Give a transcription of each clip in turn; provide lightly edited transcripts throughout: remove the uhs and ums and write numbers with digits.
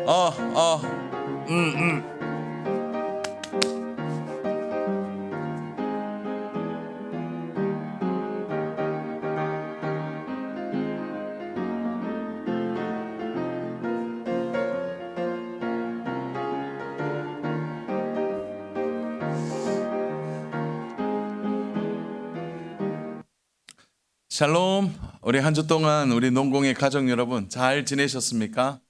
어, 어, 음, 음. 샬롬. 우리 한 주 동안 우리 농공의 가족 여러분 잘 지내셨습니까?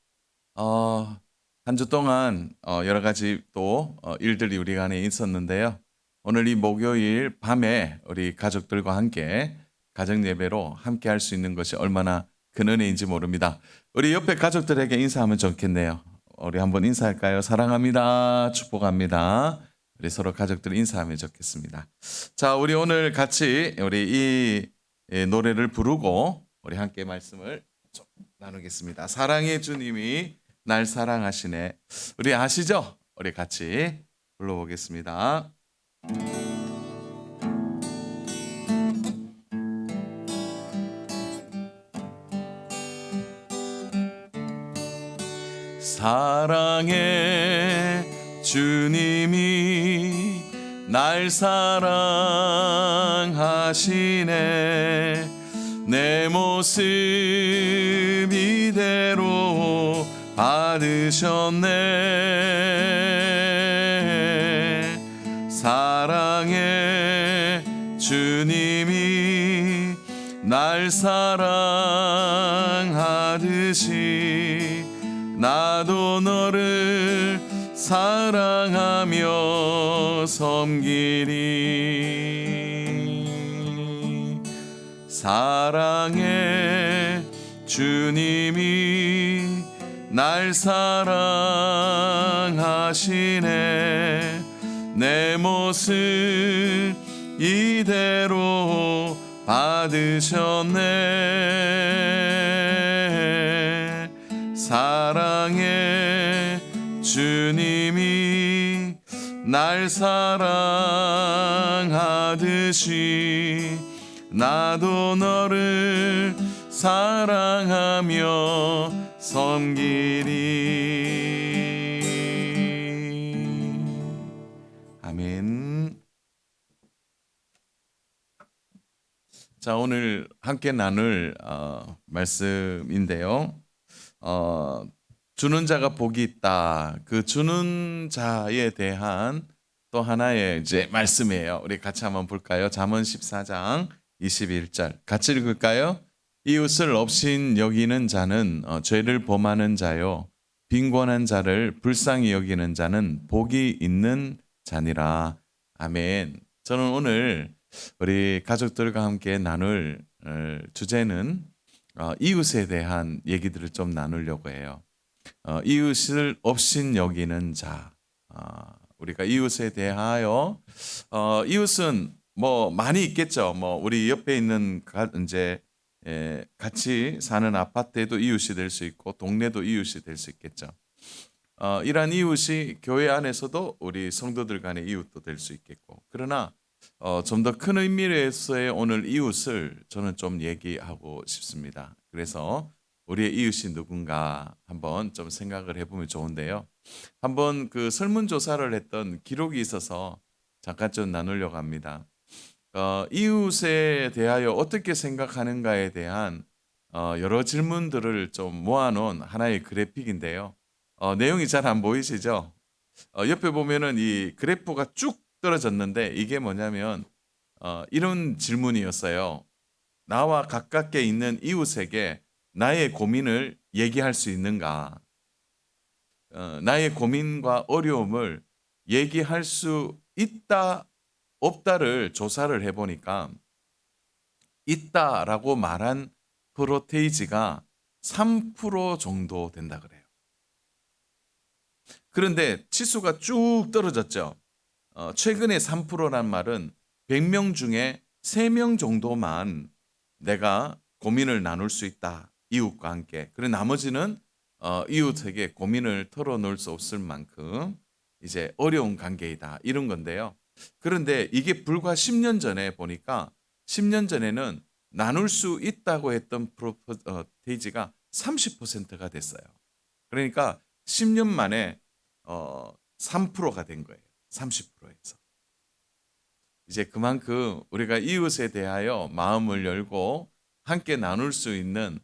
한 주 동안 여러 가지 또 일들이 우리 안에 있었는데요. 오늘 이 목요일 밤에 우리 가족들과 함께 가정 예배로 함께 할 수 있는 것이 얼마나 큰 은혜인지 모릅니다. 우리 옆에 가족들에게 인사하면 좋겠네요. 우리 한번 인사할까요? 사랑합니다. 축복합니다. 우리 서로 가족들 인사하면 좋겠습니다. 자, 우리 오늘 같이 우리 이 노래를 부르고 우리 함께 말씀을 좀 나누겠습니다. 사랑의 주님이 날 사랑하시네. 우리 아시죠? 우리 같이 불러보겠습니다. 사랑의 주님이 날 사랑하시네. 내 모습 이대로 받으셨네. 사랑의 주님이 날 사랑하듯이 나도 너를 사랑하며 섬기리. 사랑의 주님이 날 사랑하시네. 내 모습 이대로 받으셨네. 사랑의 주님이 날 사랑하듯이 나도 너를 사랑하며 섬기리. 아멘. 자, 오늘 함께 나눌 말씀인데요. 주는 자가 복이 있다. 그 주는 자에 대한 또 하나의 이제 말씀이에요. 우리 같이 한번 볼까요? 잠언 14장 21절. 같이 읽을까요? 이웃을 업신 여기는 자는 죄를 범하는 자요. 빈곤한 자를 불쌍히 여기는 자는 복이 있는 자니라. 아멘. 저는 오늘 우리 가족들과 함께 나눌 주제는 이웃에 대한 얘기들을 좀 나누려고 해요. 이웃을 업신 여기는 자. 우리가 이웃에 대하여 이웃은 뭐 많이 있겠죠. 뭐 우리 옆에 있는 이제 같이 사는 아파트에도 이웃이 될 수 있고 동네도 이웃이 될 수 있겠죠. 이러한 이웃이 교회 안에서도 우리 성도들 간의 이웃도 될 수 있겠고, 그러나 좀 더 큰 의미에서의 오늘 이웃을 저는 좀 얘기하고 싶습니다. 그래서 우리의 이웃이 누군가 한번 좀 생각을 해보면 좋은데요. 한번 그 설문조사를 했던 기록이 있어서 잠깐 좀 나누려고 합니다. 이웃에 대하여 어떻게 생각하는가에 대한 여러 질문들을 좀 모아놓은 하나의 그래픽인데요. 내용이 잘 안 보이시죠? 옆에 보면은 이 그래프가 쭉 떨어졌는데 이게 뭐냐면 이런 질문이었어요. 나와 가깝게 있는 이웃에게 나의 고민을 얘기할 수 있는가? 나의 고민과 어려움을 얘기할 수 있다, 없다를 조사를 해보니까 있다라고 말한 프로테이지가 3% 정도 된다 그래요. 그런데 치수가 쭉 떨어졌죠. 최근에 3%란 말은 100명 중에 3명 정도만 내가 고민을 나눌 수 있다. 이웃과 함께. 그리고 나머지는 이웃에게 고민을 털어놓을 수 없을 만큼 이제 어려운 관계이다. 이런 건데요. 그런데 이게 불과 10년 전에 보니까 10년 전에는 나눌 수 있다고 했던 프로테이지가 30%가 됐어요. 그러니까 10년 만에 3%가 된 거예요. 30%에서. 이제 그만큼 우리가 이웃에 대하여 마음을 열고 함께 나눌 수 있는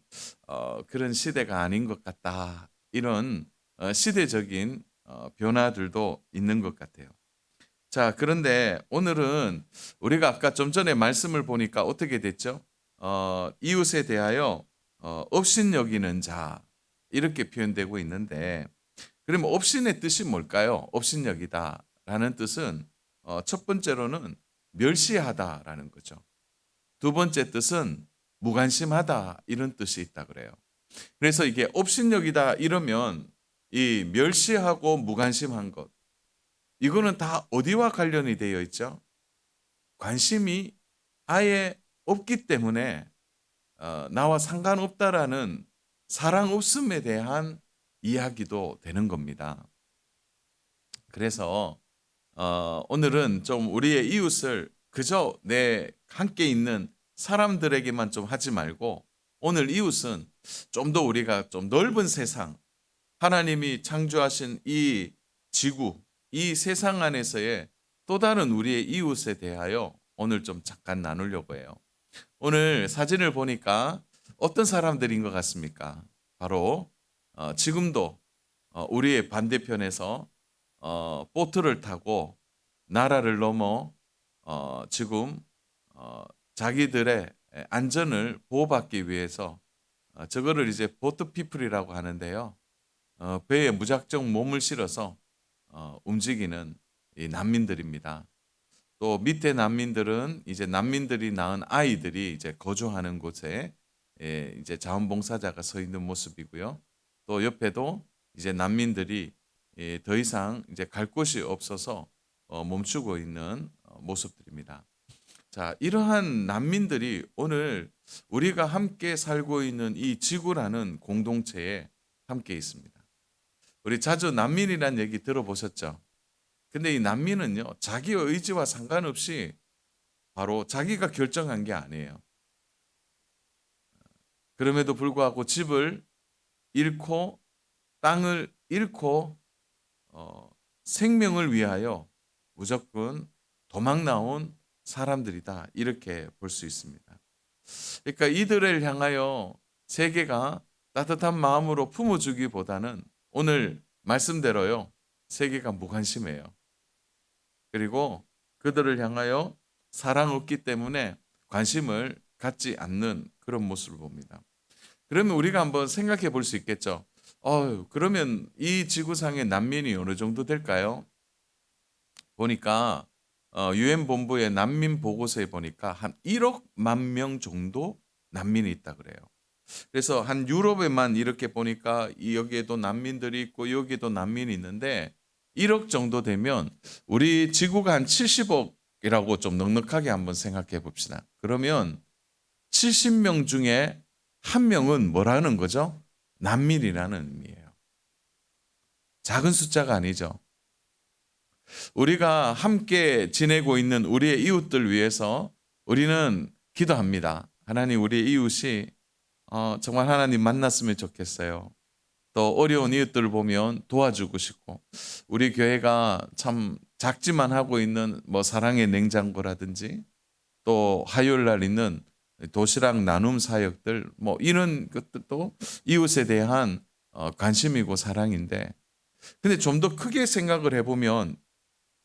그런 시대가 아닌 것 같다. 이런 시대적인 변화들도 있는 것 같아요. 자, 그런데 오늘은 우리가 아까 좀 전에 말씀을 보니까 어떻게 됐죠? 이웃에 대하여 업신여기는 자 이렇게 표현되고 있는데, 그러면 업신의 뜻이 뭘까요? 업신여기다라는 뜻은 첫 번째로는 멸시하다라는 거죠. 두 번째 뜻은 무관심하다 이런 뜻이 있다 그래요. 그래서 이게 업신여기다 이러면 이 멸시하고 무관심한 것, 이거는 다 어디와 관련이 되어 있죠? 관심이 아예 없기 때문에 나와 상관없다라는 사랑 없음에 대한 이야기도 되는 겁니다. 그래서 오늘은 좀 우리의 이웃을 그저 내 함께 있는 사람들에게만 좀 하지 말고, 오늘 이웃은 좀 더 우리가 좀 넓은 세상, 하나님이 창조하신 이 지구, 이 세상 안에서의 또 다른 우리의 이웃에 대하여 오늘 좀 잠깐 나누려고 해요. 오늘 사진을 보니까 어떤 사람들인 것 같습니까? 바로 지금도 우리의 반대편에서 보트를 타고 나라를 넘어 지금 자기들의 안전을 보호받기 위해서 저거를 이제 보트 피플이라고 하는데요. 배에 무작정 몸을 실어서 움직이는 이 난민들입니다. 또 밑에 난민들은 이제 난민들이 낳은 아이들이 이제 거주하는 곳에 이제 자원봉사자가 서 있는 모습이고요. 또 옆에도 이제 난민들이 더 이상 이제 갈 곳이 없어서 멈추고 있는 모습들입니다. 자, 이러한 난민들이 오늘 우리가 함께 살고 있는 이 지구라는 공동체에 함께 있습니다. 우리 자주 난민이라는 얘기 들어보셨죠? 근데 이 난민은요, 자기 의지와 상관없이 바로 자기가 결정한 게 아니에요. 그럼에도 불구하고 집을 잃고 땅을 잃고 생명을 위하여 무조건 도망 나온 사람들이다. 이렇게 볼 수 있습니다. 그러니까 이들을 향하여 세계가 따뜻한 마음으로 품어주기보다는 오늘 말씀대로요, 세계가 무관심해요. 그리고 그들을 향하여 사랑 없기 때문에 관심을 갖지 않는 그런 모습을 봅니다. 그러면 우리가 한번 생각해 볼 수 있겠죠. 그러면 이 지구상의 난민이 어느 정도 될까요? 보니까 유엔 본부의 난민 보고서에 보니까 한 1억 만 명 정도 난민이 있다 그래요. 그래서 한 유럽에만 이렇게 보니까 여기에도 난민들이 있고 여기에도 난민이 있는데 1억 정도 되면 우리 지구가 한 70억이라고 좀 넉넉하게 한번 생각해 봅시다. 그러면 70명 중에 한 명은 뭐라는 거죠? 난민이라는 의미예요. 작은 숫자가 아니죠. 우리가 함께 지내고 있는 우리의 이웃들 위해서 우리는 기도합니다. 하나님, 우리의 이웃이 정말 하나님 만났으면 좋겠어요. 또 어려운 이웃들을 보면 도와주고 싶고, 우리 교회가 참 작지만 하고 있는 뭐 사랑의 냉장고라든지 또 화요일 날 있는 도시락 나눔 사역들, 뭐 이런 것들도 이웃에 대한 관심이고 사랑인데, 근데 좀 더 크게 생각을 해보면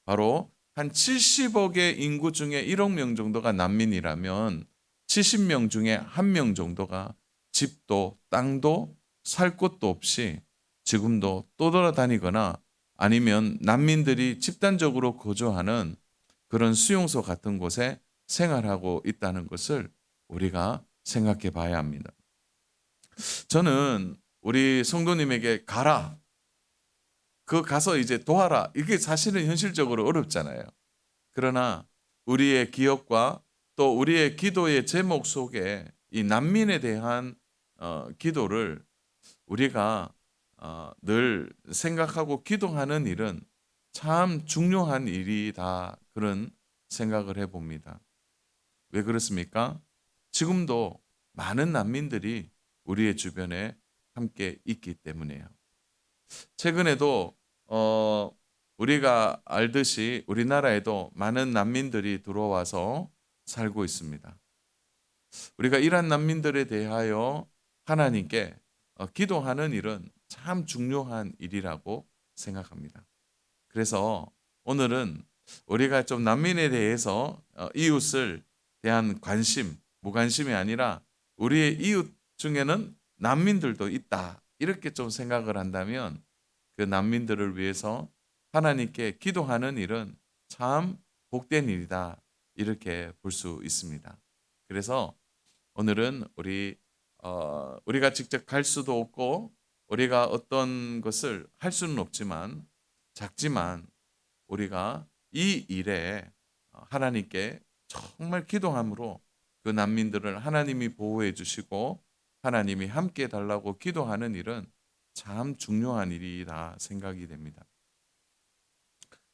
바로 한 70억의 인구 중에 1억 명 정도가 난민이라면 70명 중에 1명 정도가 집도 땅도 살 곳도 없이 지금도 떠돌아다니거나 아니면 난민들이 집단적으로 거주하는 그런 수용소 같은 곳에 생활하고 있다는 것을 우리가 생각해 봐야 합니다. 저는 우리 성도님에게 가라, 가서 이제 도와라, 이게 사실은 현실적으로 어렵잖아요. 그러나 우리의 기업과 또 우리의 기도의 제목 속에 이 난민에 대한 기도를 우리가 늘 생각하고 기도하는 일은 참 중요한 일이다, 그런 생각을 해봅니다. 왜 그렇습니까? 지금도 많은 난민들이 우리의 주변에 함께 있기 때문이에요. 최근에도 우리가 알듯이 우리나라에도 많은 난민들이 들어와서 살고 있습니다. 우리가 이러한 난민들에 대하여 하나님께 기도하는 일은 참 중요한 일이라고 생각합니다. 그래서 오늘은 우리가 좀 난민에 대해서 이웃을 대한 관심, 무관심이 아니라 우리의 이웃 중에는 난민들도 있다. 이렇게 좀 생각을 한다면 그 난민들을 위해서 하나님께 기도하는 일은 참 복된 일이다. 이렇게 볼 수 있습니다. 그래서 오늘은 우리가 직접 갈 수도 없고 우리가 어떤 것을 할 수는 없지만 작지만 우리가 이 일에 하나님께 정말 기도함으로 그 난민들을 하나님이 보호해 주시고 하나님이 함께 해 달라고 기도하는 일은 참 중요한 일이라 생각이 됩니다.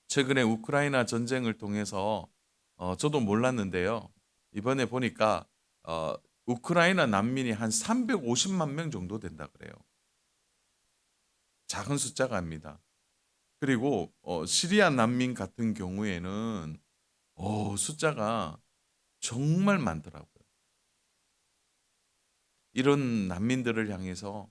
최근에 우크라이나 전쟁을 통해서 저도 몰랐는데요. 이번에 보니까 어, 우크라이나 난민이 한 350만 명 정도 된다 그래요. 작은 숫자가 아닙니다. 그리고 시리아 난민 같은 경우에는 숫자가 정말 많더라고요. 이런 난민들을 향해서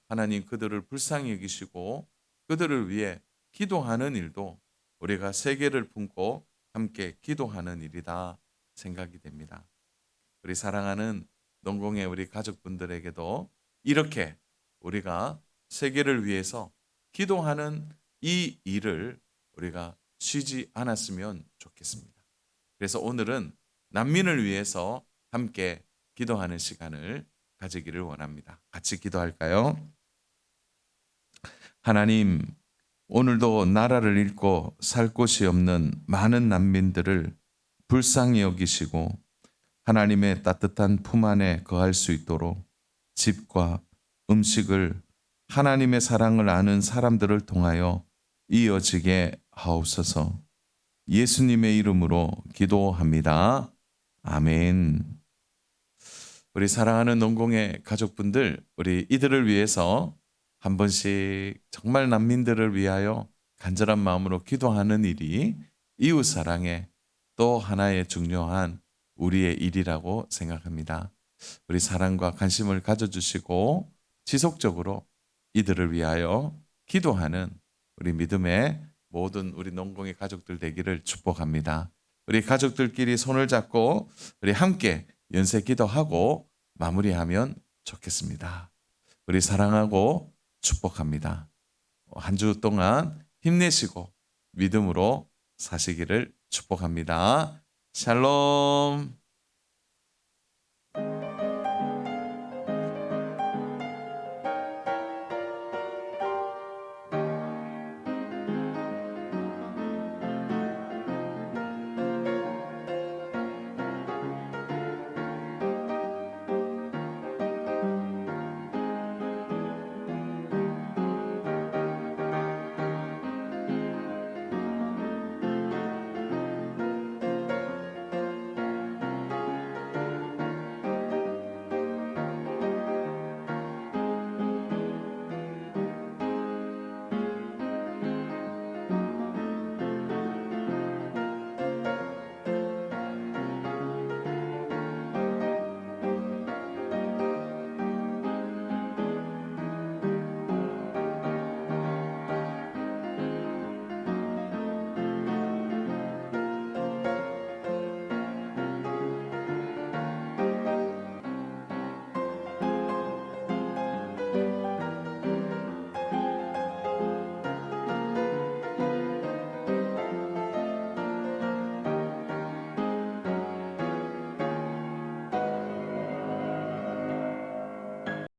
하나님 그들을 불쌍히 여기시고 그들을 위해 기도하는 일도 우리가 세계를 품고 함께 기도하는 일이다 생각이 됩니다. 우리 사랑하는 농공의 우리 가족분들에게도 이렇게 우리가 세계를 위해서 기도하는 이 일을 우리가 쉬지 않았으면 좋겠습니다. 그래서 오늘은 난민을 위해서 함께 기도하는 시간을 가지기를 원합니다. 같이 기도할까요? 하나님, 오늘도 나라를 잃고 살 곳이 없는 많은 난민들을 불쌍히 여기시고 하나님의 따뜻한 품 안에 거할 수 있도록 집과 음식을 하나님의 사랑을 아는 사람들을 통하여 이어지게 하옵소서. 예수님의 이름으로 기도합니다. 아멘. 우리 사랑하는 농공의 가족분들, 우리 이들을 위해서 한 번씩 정말 난민들을 위하여 간절한 마음으로 기도하는 일이 이웃 사랑의 또 하나의 중요한 우리의 일이라고 생각합니다. 우리 사랑과 관심을 가져주시고 지속적으로 이들을 위하여 기도하는 우리 믿음의 모든 우리 농공의 가족들 되기를 축복합니다. 우리 가족들끼리 손을 잡고 우리 함께 연세 기도하고 마무리하면 좋겠습니다. 우리 사랑하고 축복합니다. 한 주 동안 힘내시고 믿음으로 사시기를 축복합니다. 샬롬.